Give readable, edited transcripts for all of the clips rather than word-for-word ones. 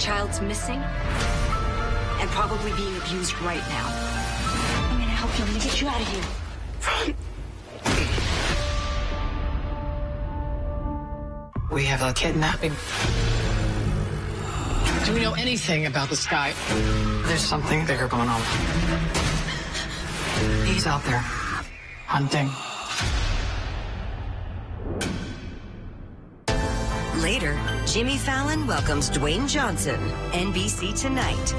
child's missing and probably being abused right now. I'm gonna help you. I'm gonna get you out of here. We have a kidnapping. Do we know anything about this guy? There's something bigger going on. He's out there hunting. Later, Jimmy Fallon welcomes Dwayne Johnson, NBC Tonight.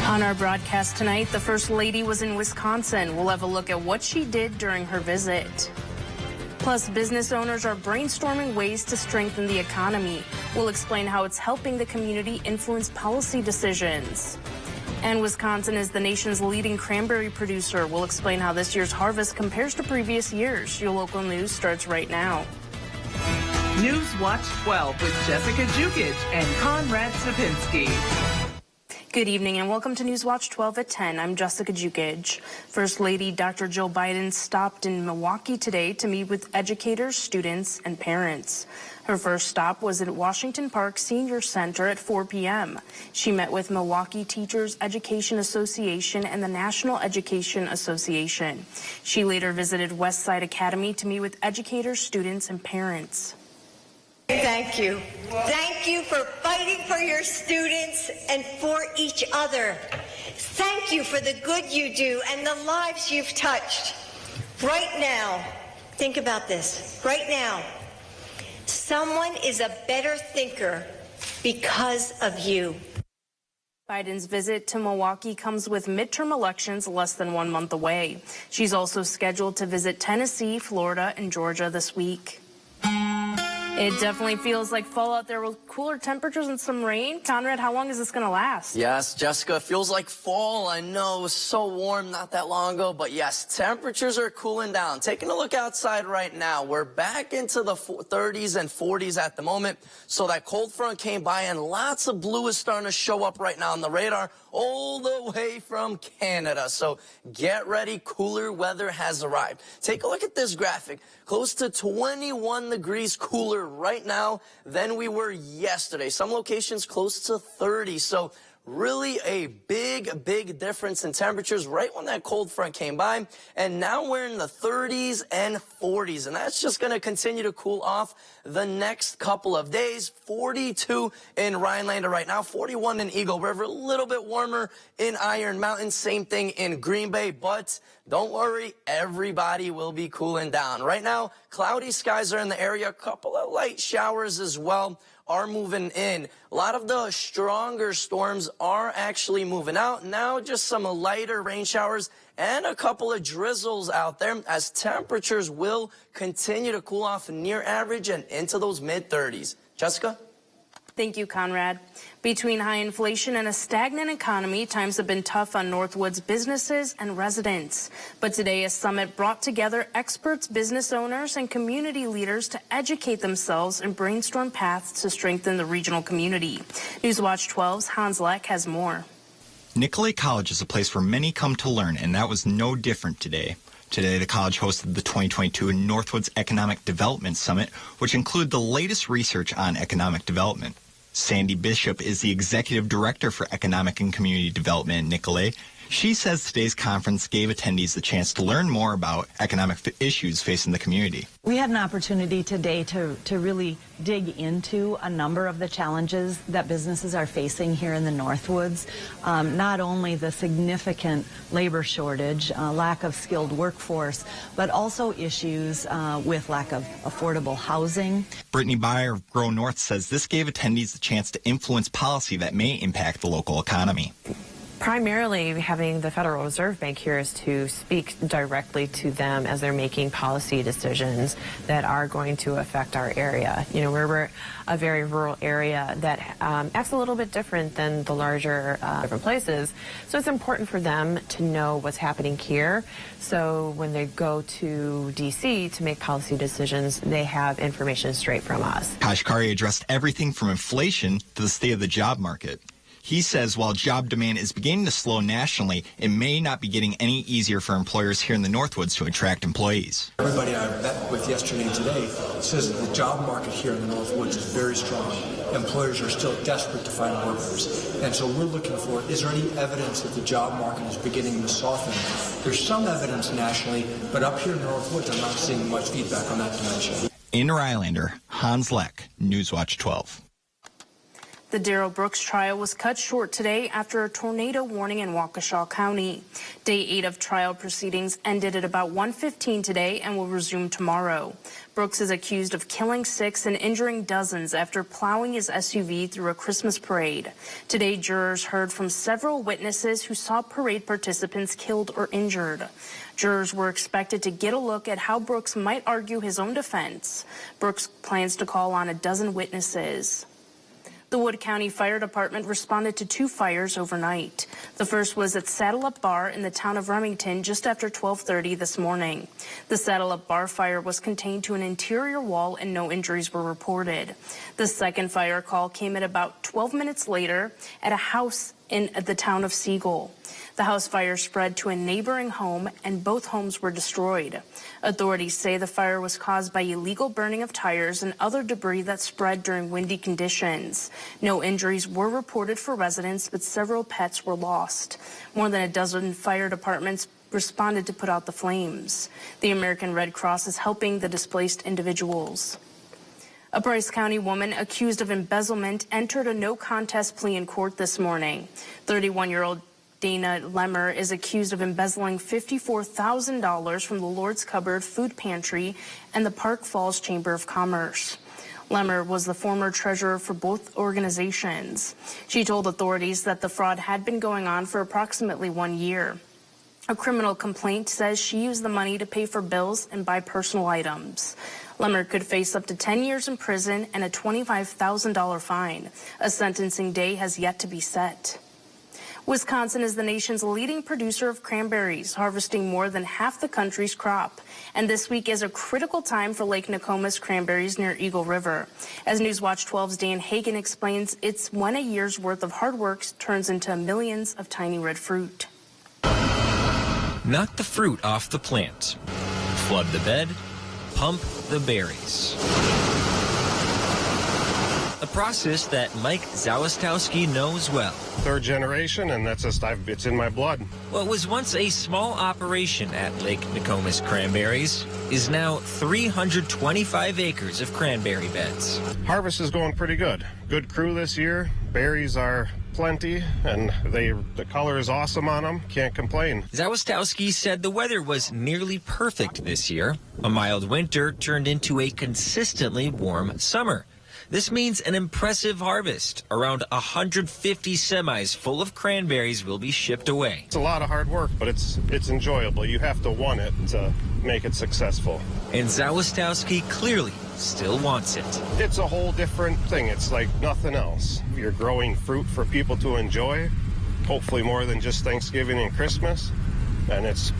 On our broadcast tonight, the First Lady was in Wisconsin. We'll have a look at what she did during her visit. Plus, business owners are brainstorming ways to strengthen the economy. We'll explain how it's helping the community influence policy decisions. And Wisconsin is the nation's leading cranberry producer. We'll explain how this year's harvest compares to previous years. Your local news starts right now. News Watch 12 with Jessica Jukic and Conrad Sapinski. Good evening and welcome to News Watch 12 at 10. I'm Jessica Jukic. First Lady Dr. Jill Biden stopped in Milwaukee today to meet with educators, students, and parents. Her first stop was at Washington Park Senior Center at 4 p.m. She met with Milwaukee Teachers Education Association and the National Education Association. She later visited Westside Academy to meet with educators, students, and parents. Thank you. Thank you for fighting for your students and for each other. Thank you for the good you do and the lives you've touched. Right now, think about this. Right now, someone is a better thinker because of you. Biden's visit to Milwaukee comes with midterm elections less than 1 month away. She's also scheduled to visit Tennessee, Florida, and Georgia this week. It definitely feels like fall out there with cooler temperatures and some rain. Conrad, how long is this going to last? Yes, Jessica, it feels like fall. I know it was so warm not that long ago, but yes, temperatures are cooling down. Taking a look outside right now, we're back into the 30s and 40s at the moment. So that cold front came by and lots of blue is starting to show up right now on the radar all the way from Canada. So get ready, cooler weather has arrived. Take a look at this graphic. Close to 21 degrees cooler right now than we were yesterday. Some locations close to 30. So really a big difference in temperatures right when that cold front came by. And now we're in the 30s and 40s. And that's just going to continue to cool off the next couple of days. 42 in Rhinelander right now, 41 in Eagle River, a little bit warmer in Iron Mountain. Same thing in Green Bay. But don't worry, everybody will be cooling down. Right now, cloudy skies are in the area. A couple of light showers as well are moving in. A lot of the stronger storms are actually moving out. Now just some lighter rain showers and a couple of drizzles out there as temperatures will continue to cool off near average and into those mid-30s. Jessica? Thank you, Conrad. Between high inflation and a stagnant economy, times have been tough on Northwoods businesses and residents. But today, a summit brought together experts, business owners, and community leaders to educate themselves and brainstorm paths to strengthen the regional community. Newswatch 12's Hans Leck has more. Nicolet College is a place where many come to learn, and that was no different today. Today, the college hosted the 2022 Northwoods Economic Development Summit, which included the latest research on economic development. Sandy Bishop is the Executive Director for Economic and Community Development at Nicolet. She says today's conference gave attendees the chance to learn more about economic issues facing the community. We had an opportunity today to really dig into a number of the challenges that businesses are facing here in the Northwoods. Not only the significant labor shortage, lack of skilled workforce, but also issues with lack of affordable housing. Brittany Byer of Grow North says this gave attendees the chance to influence policy that may impact the local economy. Primarily, having the Federal Reserve Bank here is to speak directly to them as they're making policy decisions that are going to affect our area. You know, we're a very rural area that acts a little bit different than the larger different places. So it's important for them to know what's happening here. So when they go to D.C. to make policy decisions, they have information straight from us. Kashkari addressed everything from inflation to the state of the job market. He says while job demand is beginning to slow nationally, it may not be getting any easier for employers here in the Northwoods to attract employees. Everybody I met with yesterday and today says that the job market here in the Northwoods is very strong. Employers are still desperate to find workers. And so we're looking for, is there any evidence that the job market is beginning to soften? There's some evidence nationally, but up here in the Northwoods, I'm not seeing much feedback on that dimension. In Rylander, Hans Leck, Newswatch 12. The Darrell Brooks trial was cut short today after a tornado warning in Waukesha County. Day 8 of trial proceedings ended at about 1:15 today and will resume tomorrow. Brooks is accused of killing 6 and injuring dozens after plowing his SUV through a Christmas parade. Today, jurors heard from several witnesses who saw parade participants killed or injured. Jurors were expected to get a look at how Brooks might argue his own defense. Brooks plans to call on a dozen witnesses. The Wood County Fire Department responded to 2 fires overnight. The first was at Saddle Up Bar in the town of Remington just after 12:30 this morning. The Saddle Up Bar fire was contained to an interior wall and no injuries were reported. The second fire call came at about 12 minutes later at a house in the town of Siegel. The house fire spread to a neighboring home and both homes were destroyed. Authorities say the fire was caused by illegal burning of tires and other debris that spread during windy conditions. No injuries were reported for residents, but several pets were lost. More than a dozen fire departments responded to put out the flames. The American Red Cross is helping the displaced individuals. A Bryce County woman accused of embezzlement entered a no-contest plea in court this morning. 31-year-old Dana Lemmer is accused of embezzling $54,000 from the Lord's Cupboard Food Pantry and the Park Falls Chamber of Commerce. Lemmer was the former treasurer for both organizations. She told authorities that the fraud had been going on for approximately 1 year. A criminal complaint says she used the money to pay for bills and buy personal items. Lemmer could face up to 10 years in prison and a $25,000 fine. A sentencing day has yet to be set. Wisconsin is the nation's leading producer of cranberries, harvesting more than half the country's crop. And this week is a critical time for Lake Nokomis cranberries near Eagle River. As Newswatch 12's Dan Hagan explains, it's when a year's worth of hard work turns into millions of tiny red fruit. Knock the fruit off the plant. Flood the bed. Pump the berries. A process that Mike Zawistowski knows well. 3rd generation, and that's just, it's in my blood. What was once a small operation at Lake Nokomis Cranberries is now 325 acres of cranberry beds. Harvest is going pretty good. Good crew this year. Berries are plenty, and the color is awesome on them. Can't complain. Zawistowski said the weather was nearly perfect this year. A mild winter turned into a consistently warm summer. This means an impressive harvest. Around 150 semis full of cranberries will be shipped away. It's a lot of hard work, but it's enjoyable. You have to want it to make it successful. And Zawistowski clearly still wants it. It's a whole different thing. It's like nothing else. You're growing fruit for people to enjoy, hopefully more than just Thanksgiving and Christmas, and it's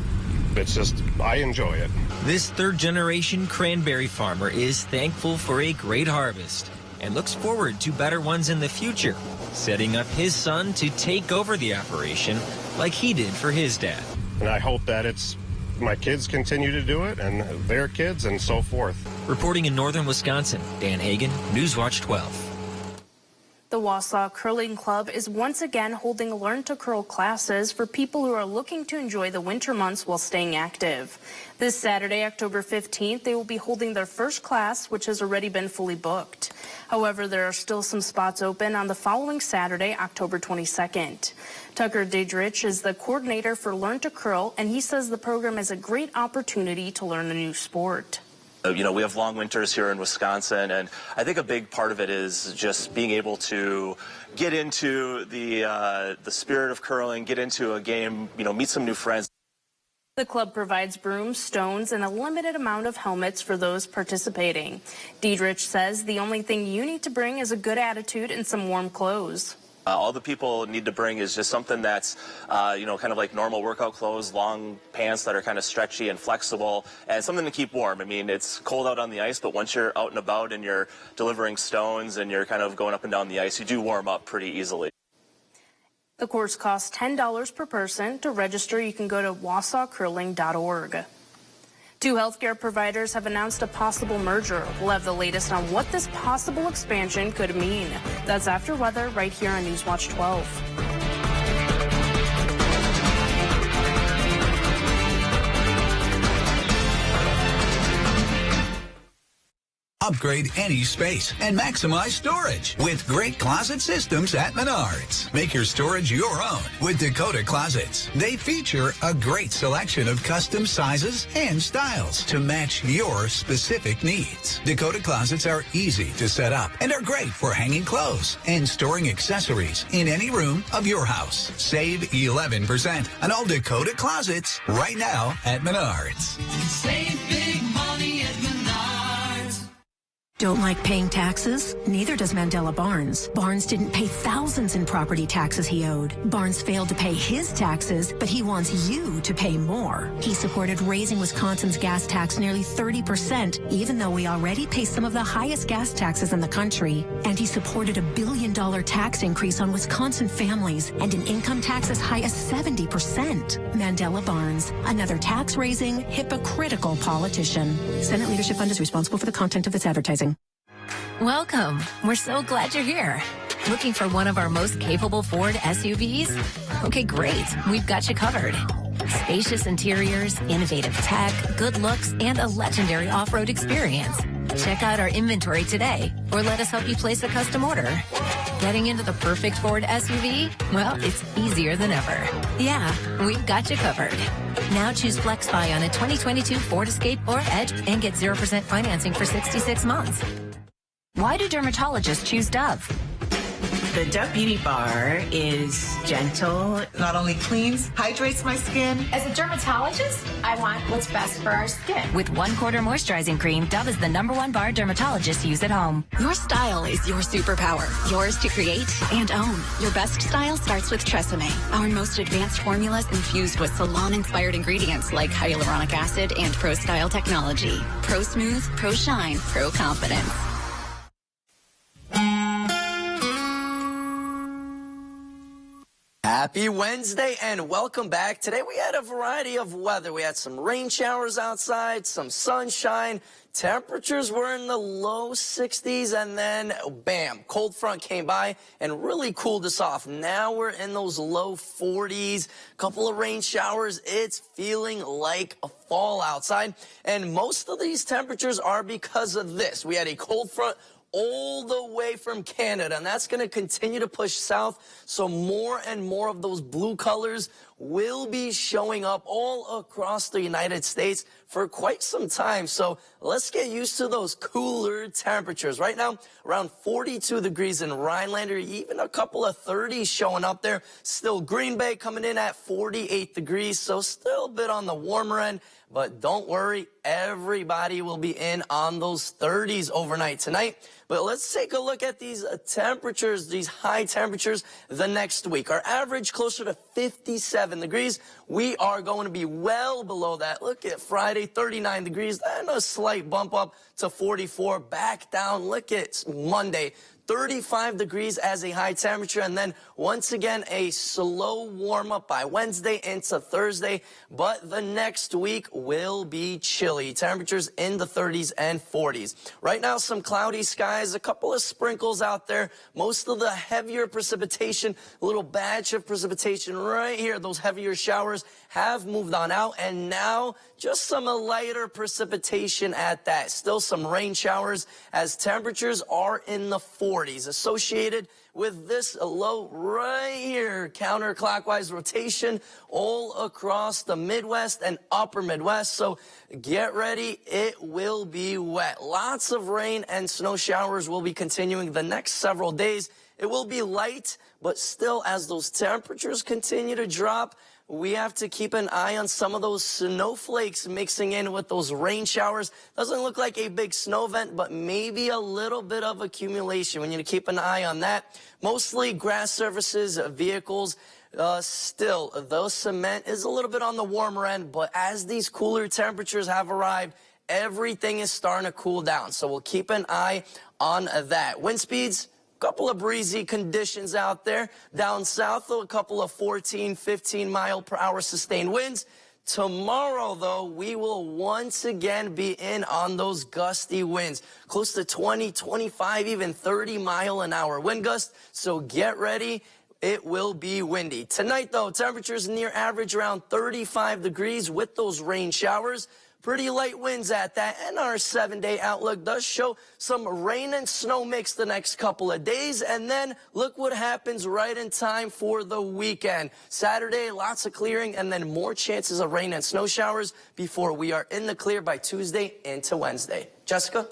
just, I enjoy it. This 3rd-generation cranberry farmer is thankful for a great harvest and looks forward to better ones in the future, setting up his son to take over the operation like he did for his dad. And I hope that my kids continue to do it and their kids and so forth. Reporting in northern Wisconsin, Dan Hagan, Newswatch 12. The Wausau Curling Club is once again holding Learn to Curl classes for people who are looking to enjoy the winter months while staying active. This Saturday, October 15th, they will be holding their first class, which has already been fully booked. However, there are still some spots open on the following Saturday, October 22nd. Tucker Diedrich is the coordinator for Learn to Curl, and he says the program is a great opportunity to learn a new sport. You know, we have long winters here in Wisconsin, and I think a big part of it is just being able to get into the spirit of curling, get into a game, you know, meet some new friends. The club provides brooms, stones, and a limited amount of helmets for those participating. Diedrich says the only thing you need to bring is a good attitude and some warm clothes. All the people need to bring is just something that's, you know, kind of like normal workout clothes, long pants that are kind of stretchy and flexible, and something to keep warm. I mean, it's cold out on the ice, but once you're out and about and you're delivering stones and you're kind of going up and down the ice, you do warm up pretty easily. The course costs $10 per person. To register, you can go to wausaucurling.org. Two healthcare providers have announced a possible merger. We'll have the latest on what this possible expansion could mean. That's after weather right here on Newswatch 12. Upgrade any space and maximize storage with great closet systems at Menards. Make your storage your own with Dakota Closets. They feature a great selection of custom sizes and styles to match your specific needs. Dakota Closets are easy to set up and are great for hanging clothes and storing accessories in any room of your house. Save 11% on all Dakota Closets right now at Menards. Save big money at Menards. Don't like paying taxes? Neither does Mandela Barnes. Barnes didn't pay thousands in property taxes he owed. Barnes failed to pay his taxes, but he wants you to pay more. He supported raising Wisconsin's gas tax nearly 30%, even though we already pay some of the highest gas taxes in the country. And he supported $1 billion tax increase on Wisconsin families and an income tax as high as 70%. Mandela Barnes, another tax-raising, hypocritical politician. Senate Leadership Fund is responsible for the content of this advertising. Welcome. We're so glad you're here. Looking for one of our most capable Ford SUVs? Okay, great. We've got you covered. Spacious interiors, innovative tech, good looks, and a legendary off-road experience. Check out our inventory today, or let us help you place a custom order. Getting into the perfect Ford SUV? Well, it's easier than ever. Yeah, we've got you covered. Now choose FlexBuy on a 2022 Ford Escape or Edge and get 0% financing for 66 months. Why do dermatologists choose Dove? The Dove Beauty Bar is gentle, not only cleans, hydrates my skin. As a dermatologist, I want what's best for our skin. With 1/4 moisturizing cream, Dove is the #1 bar dermatologists use at home. Your style is your superpower, yours to create and own. Your best style starts with Tresemme, our most advanced formulas infused with salon-inspired ingredients like hyaluronic acid and Pro Style technology. Pro Smooth, Pro Shine, Pro Confidence. Happy Wednesday and welcome back. Today we had a variety of weather. We had some rain showers outside, some sunshine. Temperatures were in the low 60s and then bam, cold front came by and really cooled us off. Now we're in those low 40s, couple of rain showers. It's feeling like a fall outside. And most of these temperatures are because of this. We had a cold front all the way from Canada, and that's going to continue to push south, so more and more of those blue colors will be showing up all across the United States for quite some time. So let's get used to those cooler temperatures. Right now, around 42 degrees in Rhinelander, even a couple of 30s showing up there. Still Green Bay coming in at 48 degrees, so still a bit on the warmer end. But don't worry, everybody will be in on those 30s overnight tonight. But let's take a look at these temperatures, these high temperatures the next week. Our average closer to 57 degrees. We are going to be well below that. Look at Friday, 39 degrees, then a slight bump up to 44. Back down. Look at Monday, 35 degrees as a high temperature, and then once again a slow warm up by Wednesday into Thursday, but the next week will be chilly. Temperatures in the 30s and 40s. Right now, some cloudy skies, a couple of sprinkles out there. Most of the heavier precipitation, a little batch of precipitation right here, those heavier showers have moved on out, and now just some lighter precipitation at that. Still some rain showers as temperatures are in the 40s. Associated with this low right here, counterclockwise rotation all across the Midwest and upper Midwest. So get ready, it will be wet. Lots of rain and snow showers will be continuing the next several days. It will be light, but still as those temperatures continue to drop, we have to keep an eye on some of those snowflakes mixing in with those rain showers. Doesn't look like a big snow event, but maybe a little bit of accumulation. We need to keep an eye on that. Mostly grass surfaces, vehicles. Still, though cement is a little bit on the warmer end, but as these cooler temperatures have arrived, everything is starting to cool down. So we'll keep an eye on that. Wind speeds Couple of breezy conditions out there. Down south, though, a couple of 14, 15 mile per hour sustained winds. Tomorrow, though, we will once again be in on those gusty winds. Close to 20, 25, even 30 mile an hour wind gusts. So get ready. It will be windy. Tonight, though, temperatures near average around 35 degrees with those rain showers. Pretty light winds at that, and our 7-day outlook does show some rain and snow mix the next couple of days, and then look what happens right in time for the weekend. Saturday, lots of clearing, and then more chances of rain and snow showers before we are in the clear by Tuesday into Wednesday. Jessica?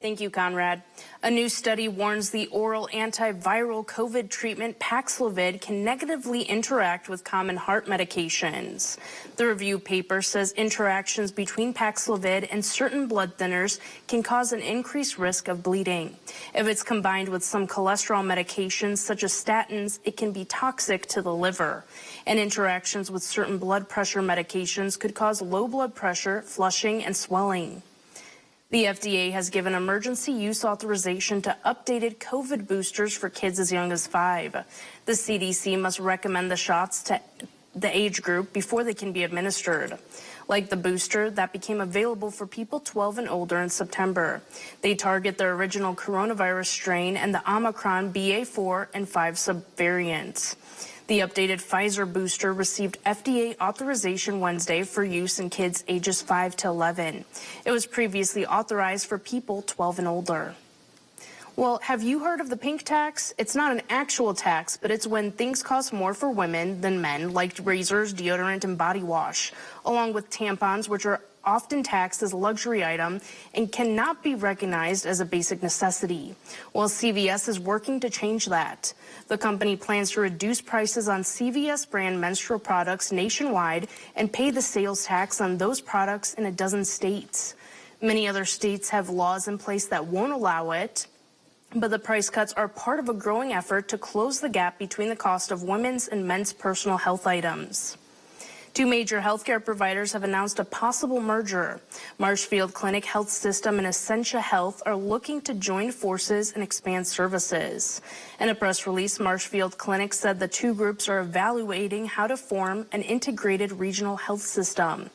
Thank you, Conrad. A new study warns the oral antiviral COVID treatment Paxlovid can negatively interact with common heart medications. The review paper says interactions between Paxlovid and certain blood thinners can cause an increased risk of bleeding. If it's combined with some cholesterol medications such as statins, it can be toxic to the liver. And interactions with certain blood pressure medications could cause low blood pressure, flushing, and swelling. The FDA has given emergency use authorization to updated COVID boosters for kids as young as 5. The CDC must recommend the shots to the age group before they can be administered. Like the booster that became available for people 12 and older in September. They target the original coronavirus strain and the Omicron BA4 and 5 subvariants. The updated Pfizer booster received FDA authorization Wednesday for use in kids ages 5 to 11. It was previously authorized for people 12 and older. Well, have you heard of the pink tax? It's not an actual tax, but it's when things cost more for women than men, like razors, deodorant, and body wash, along with tampons, which are often taxed as a luxury item and cannot be recognized as a basic necessity. Well, CVS is working to change that. The company plans to reduce prices on CVS brand menstrual products nationwide and pay the sales tax on those products in a dozen states. Many other states have laws in place that won't allow it, but the price cuts are part of a growing effort to close the gap between the cost of women's and men's personal health items. 2 major healthcare providers have announced a possible merger. Marshfield Clinic Health System and Essentia Health are looking to join forces and expand services. In a press release, Marshfield Clinic said the two groups are evaluating how to form an integrated regional health system.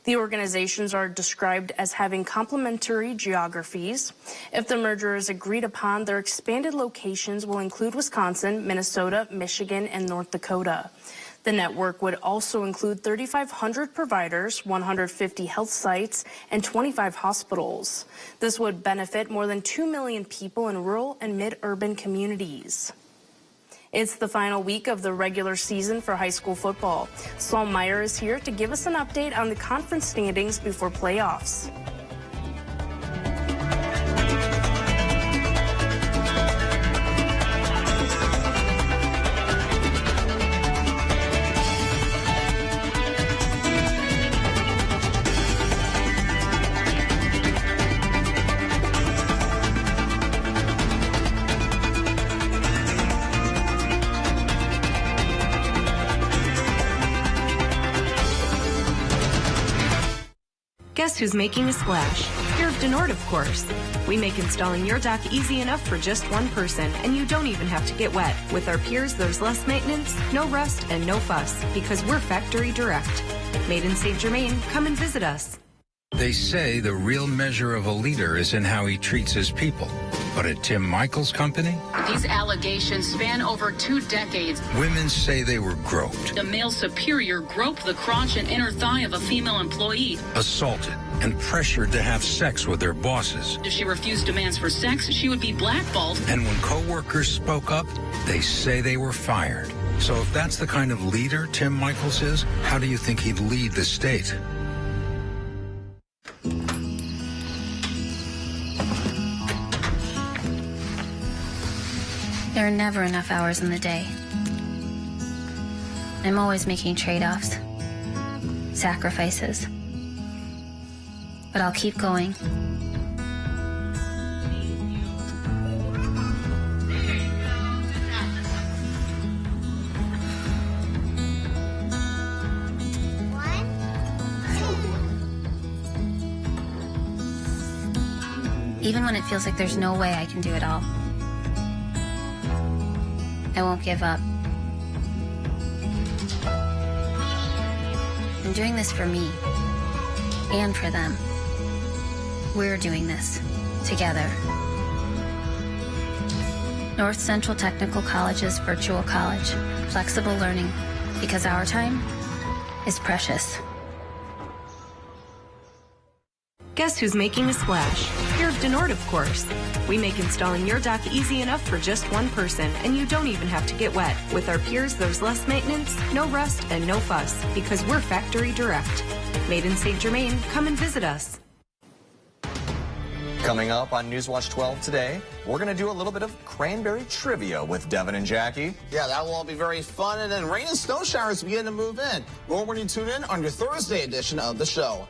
The organizations are described as having complementary geographies. If the merger is agreed upon, their expanded locations will include Wisconsin, Minnesota, Michigan, and North Dakota. The network would also include 3,500 providers, 150 health sites, and 25 hospitals. This would benefit more than 2 million people in rural and mid-urban communities. It's the final week of the regular season for high school football. Saul Meyer is here to give us an update on the conference standings before playoffs. Guess who's making a splash? You're Denord, of course. We make installing your dock easy enough for just one person, and you don't even have to get wet. With our peers, there's less maintenance, no rust, and no fuss, because we're factory direct. Made in St. Germain, come and visit us. They say the real measure of a leader is in how he treats his people. But at Tim Michael's company, these allegations span over 2 decades. Women say they were groped, The male superior groped the crotch and inner thigh of a female employee. assaulted, and pressured to have sex with their bosses. If she refused demands for sex, she would be blackballed. And when coworkers spoke up, they say they were fired. So if that's the kind of leader Tim Michaels is, how do you think he'd lead the state? There are never enough hours in the day. I'm always making trade-offs, sacrifices. But I'll keep going. Even when it feels like there's no way I can do it all, I won't give up. I'm doing this for me and for them. We're doing this together. North Central Technical College's virtual college. Flexible learning, because our time is precious. Guess who's making a splash? You're Denord, of course. We make installing your dock easy enough for just one person, and you don't even have to get wet. With our piers, there's less maintenance, no rust, and no fuss, because we're factory direct. Made in St. Germain, come and visit us. Coming up on Newswatch 12 today, we're going to do a little bit of cranberry trivia with Devin and Jackie. Yeah, that will all be very fun. And then rain and snow showers begin to move in. More when you tune in on your Thursday edition of the show.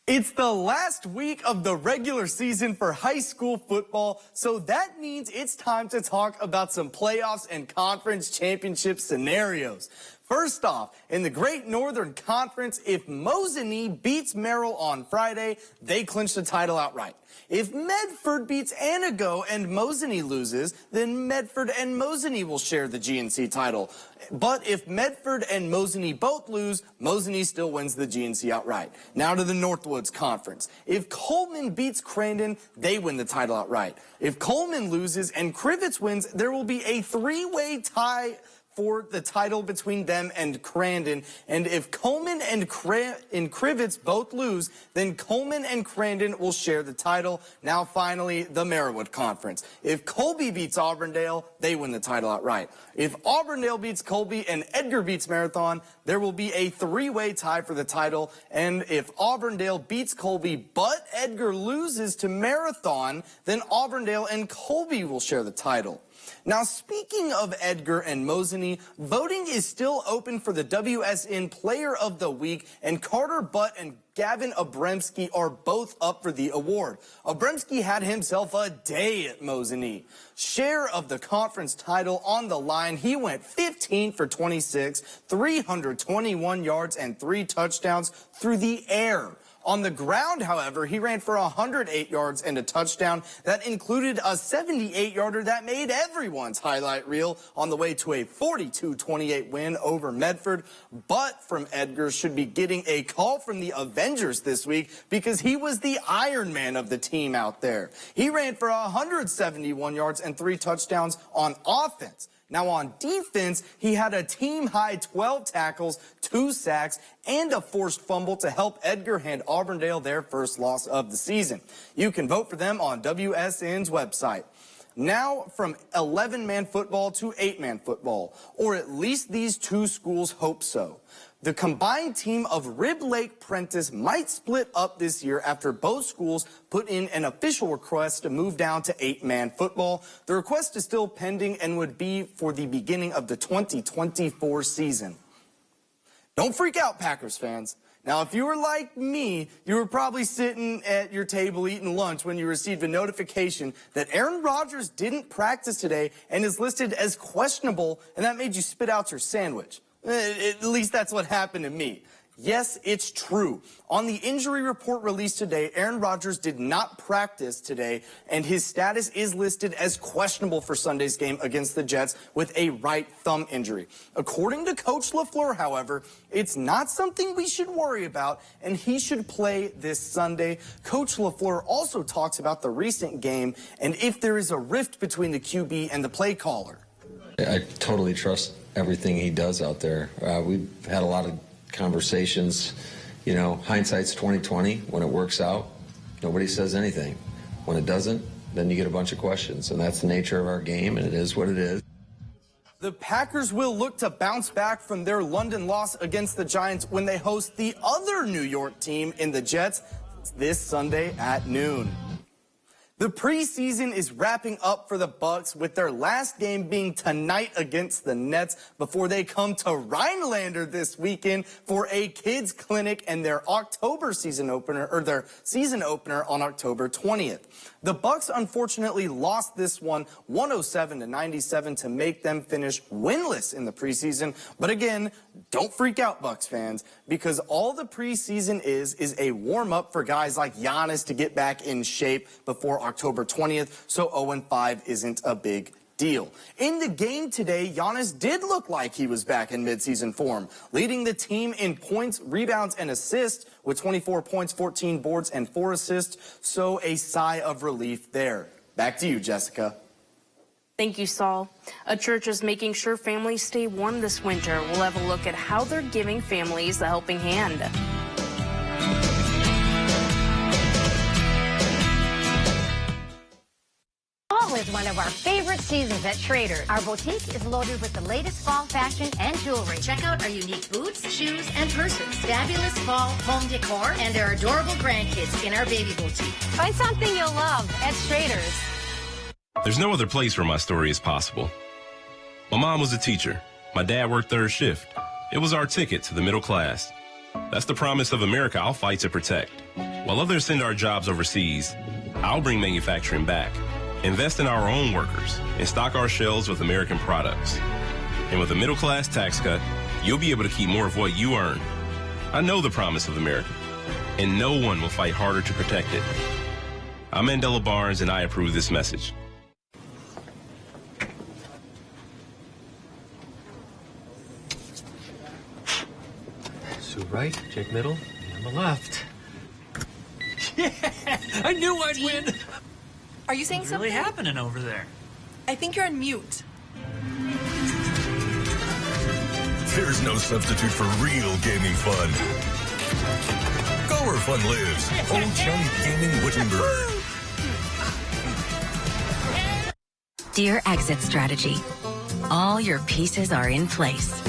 It's the last week of the regular season for high school football, so that means it's time to talk about some playoffs and conference championship scenarios. First off, in the Great Northern Conference, if Wsn beats Merrill on Friday, they clinch the title outright. If Medford beats Antigo and Wsn loses, then Medford and Wsn will share the GNC title. But if Medford and Wsn both lose, Wsn still wins the GNC outright. Now to the Northwoods Conference. If Coleman beats Crandon, they win the title outright. If Coleman loses and Crivets wins, there will be a three-way tie for the title between them and Crandon. And if Coleman and Crivets both lose, then Coleman and Crandon will share the title. Now finally, the Merriwood Conference. If Colby beats Auburndale, they win the title outright. If Auburndale beats Colby and Edgar beats Marathon, there will be a three-way tie for the title. And if Auburndale beats Colby but Edgar loses to Marathon, then Auburndale and Colby will share the title. Now, speaking of Edgar and Wsn, voting is still open for the Wsn Player of the Week, and Carter Butt and Gavin Abramski are both up for the award. Abramski had himself a day at Wsn. Share of the conference title on the line, he went 15 for 26, 321 yards, and 3 touchdowns through the air. On the ground, however, he ran for 108 yards and a touchdown. That included a 78-yarder that made everyone's highlight reel on the way to a 42-28 win over Medford. But from Edgar should be getting a call from the Avengers this week because he was the Iron Man of the team out there. He ran for 171 yards and 3 touchdowns on offense. Now on defense, he had a team-high 12 tackles, 2 sacks, and a forced fumble to help Edgar hand Auburndale their first loss of the season. You can vote for them on WSN's website. Now from 11-man football to 8-man football, or at least these two schools hope so. The combined team of Rib Lake Prentice might split up this year after both schools put in an official request to move down to 8-man football. The request is still pending and would be for the beginning of the 2024 season. Don't freak out, Packers fans. Now, if you were like me, you were probably sitting at your table eating lunch when you received a notification that Aaron Rodgers didn't practice today and is listed as questionable, and that made you spit out your sandwich. At least that's what happened to me. Yes, it's true. On the injury report released today, Aaron Rodgers did not practice today, and his status is listed as questionable for Sunday's game against the Jets with a right thumb injury. According to Coach LaFleur, however, it's not something we should worry about, and he should play this Sunday. Coach LaFleur also talks about the recent game and if there is a rift between the QB and the play caller. I totally trust everything he does out there. We've had a lot of conversations. You know, hindsight's 20/20. When it works out, nobody says anything. When it doesn't, then you get a bunch of questions, and that's the nature of our game, and it is what it is. The Packers will look to bounce back from their London loss against the Giants when they host the other New York team in the Jets this Sunday at noon. The preseason is wrapping up for the Bucks with their last game being tonight against the Nets before they come to Rhinelander this weekend for a kids clinic and their season opener on October 20th. The Bucks unfortunately lost this one 107-97 to make them finish winless in the preseason. But again, don't freak out, Bucks fans, because all the preseason is a warm-up for guys like Giannis to get back in shape before October 20th, so 0-5 isn't a big deal. In the game today, Giannis did look like he was back in midseason form, leading the team in points, rebounds, and assists with 24 points, 14 boards, and 4 assists, so a sigh of relief there. Back to you, Jessica. Thank you, Saul. A church is making sure families stay warm this winter. We'll have a look at how they're giving families a helping hand. Fall is one of our favorite seasons at Trader's. Our boutique is loaded with the latest fall fashion and jewelry. Check out our unique boots, shoes, and purses, fabulous fall home decor, and our adorable grandkids in our baby boutique. Find something you'll love at Trader's. There's no other place where my story is possible. My mom was a teacher. My dad worked third shift. It was our ticket to the middle class. That's the promise of America I'll fight to protect. While others send our jobs overseas, I'll bring manufacturing back. Invest in our own workers and stock our shelves with American products. And with a middle-class tax cut, you'll be able to keep more of what you earn. I know the promise of America, and no one will fight harder to protect it. I'm Mandela Barnes, and I approve this message. Sue right, Jake middle, and on the left. Yeah, I knew I'd win. Are you saying What's something? really happening over there? I think you're on mute. There's no substitute for real gaming fun. Go where fun lives. Old Chum Gaming Wittenberg. Dear Exit Strategy, all your pieces are in place.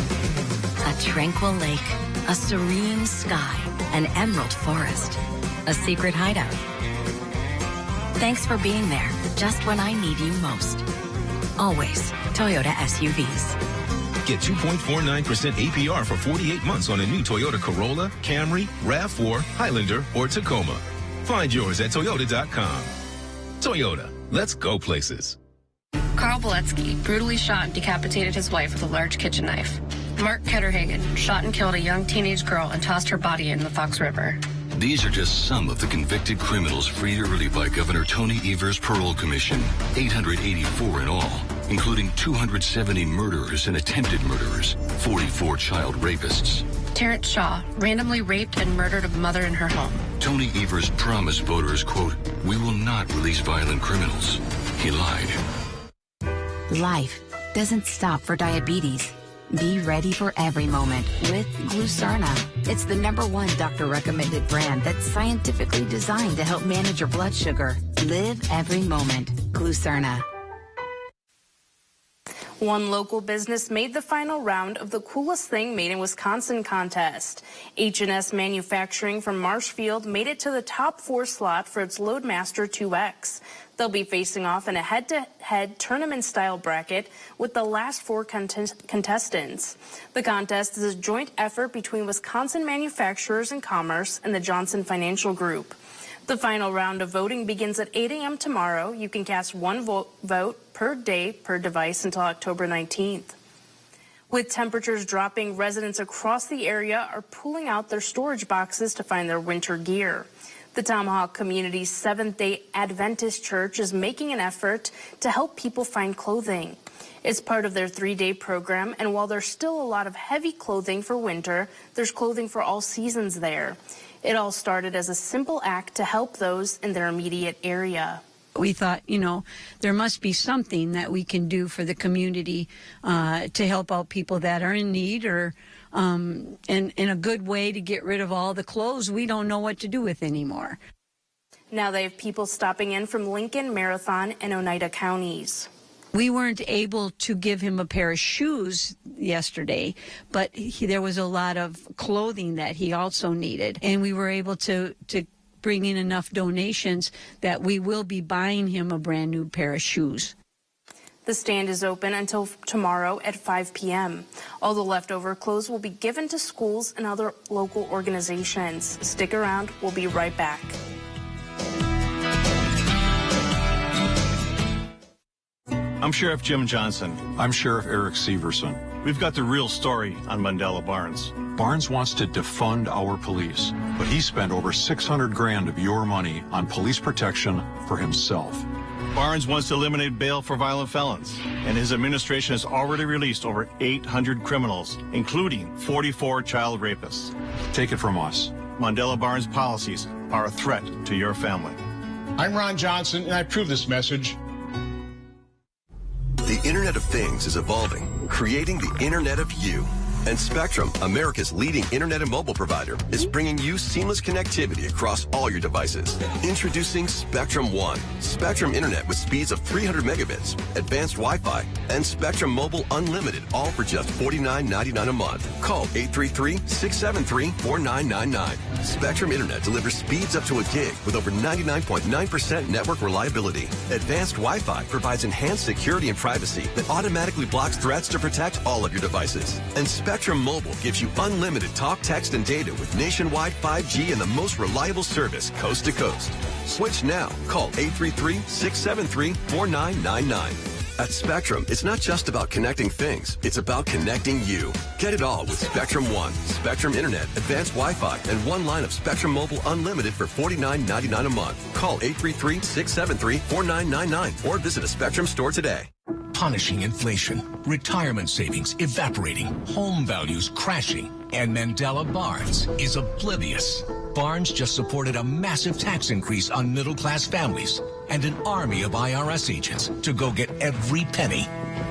A tranquil lake, a serene sky, an emerald forest, a secret hideout. Thanks for being there, just when I need you most. Always Toyota SUVs. Get 2.49% APR for 48 months on a new Toyota Corolla, Camry, RAV4, Highlander, or Tacoma. Find yours at Toyota.com. Toyota, let's go places. Carl Beletsky brutally shot and decapitated his wife with a large kitchen knife. Mark Ketterhagen shot and killed a young teenage girl and tossed her body in the Fox River. These are just some of the convicted criminals freed early by Governor Tony Evers' parole commission, 884 in all, including 270 murderers and attempted murderers, 44 child rapists. Terrence Shaw randomly raped and murdered a mother in her home. Tony Evers promised voters, quote, "We will not release violent criminals." He lied. Life doesn't stop for diabetes. Be ready for every moment with Glucerna. It's the #1 doctor-recommended brand that's scientifically designed to help manage your blood sugar. Live every moment. Glucerna. One local business made the final round of the Coolest Thing Made in Wisconsin contest. H&S Manufacturing from Marshfield made it to the top 4 slot for its Loadmaster 2X. They'll be facing off in a head-to-head tournament-style bracket with the last 4 contestants. The contest is a joint effort between Wisconsin Manufacturers and Commerce and the Johnson Financial Group. The final round of voting begins at 8 a.m. tomorrow. You can cast 1 vote per day per device until October 19th. With temperatures dropping, residents across the area are pulling out their storage boxes to find their winter gear. The Tomahawk Community's Seventh-day Adventist Church is making an effort to help people find clothing. It's part of their 3-day program, and while there's still a lot of heavy clothing for winter, there's clothing for all seasons there. It all started as a simple act to help those in their immediate area. We thought, there must be something that we can do for the community to help out people that are in need, or and a good way to get rid of all the clothes we don't know what to do with anymore. Now they have people stopping in from Lincoln, Marathon, and Oneida counties. We weren't able to give him a pair of shoes yesterday, but there was a lot of clothing that he also needed, and we were able to bring in enough donations that we will be buying him a brand new pair of shoes. The stand is open until tomorrow at 5 p.m. All the leftover clothes will be given to schools and other local organizations. Stick around. We'll be right back. I'm Sheriff Jim Johnson. I'm Sheriff Eric Severson. We've got the real story on Mandela Barnes. Barnes wants to defund our police, but he spent over $600,000 of your money on police protection for himself. Barnes wants to eliminate bail for violent felons, and his administration has already released over 800 criminals, including 44 child rapists. Take it from us. Mandela Barnes policies are a threat to your family. I'm Ron Johnson, and I approve this message. The Internet of Things is evolving, creating the Internet of You. And Spectrum, America's leading internet and mobile provider, is bringing you seamless connectivity across all your devices. Introducing Spectrum One, Spectrum Internet with speeds of 300 megabits, advanced Wi-Fi, and Spectrum Mobile Unlimited, all for just $49.99 a month. Call 833-673-4999. Spectrum Internet delivers speeds up to a gig with over 99.9% network reliability. Advanced Wi-Fi provides enhanced security and privacy that automatically blocks threats to protect all of your devices. And Spectrum Mobile gives you unlimited talk, text, and data with nationwide 5G and the most reliable service coast to coast. Switch now. Call 833-673-4999. At Spectrum, it's not just about connecting things. It's about connecting you. Get it all with Spectrum One, Spectrum Internet, advanced Wi-Fi, and one line of Spectrum Mobile Unlimited for $49.99 a month. Call 833-673-4999 or visit a Spectrum store today. Punishing inflation, retirement savings evaporating, home values crashing, and Mandela Barnes is oblivious. Barnes just supported a massive tax increase on middle-class families and an army of IRS agents to go get every penny.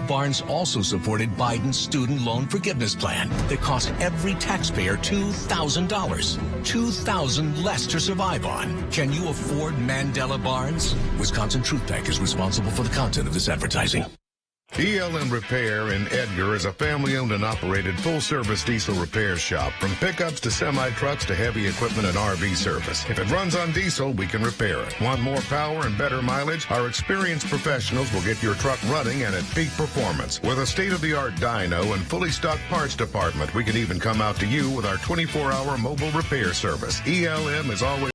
Barnes also supported Biden's student loan forgiveness plan that cost every taxpayer $2,000. $2,000 less to survive on. Can you afford Mandela Barnes? Wisconsin Truth Tech is responsible for the content of this advertising. ELM Repair in Edgar is a family-owned and operated full-service diesel repair shop. From pickups to semi-trucks to heavy equipment and RV service. If it runs on diesel, we can repair it. Want more power and better mileage? Our experienced professionals will get your truck running and at peak performance. With a state-of-the-art dyno and fully stocked parts department, we can even come out to you with our 24-hour mobile repair service. ELM is always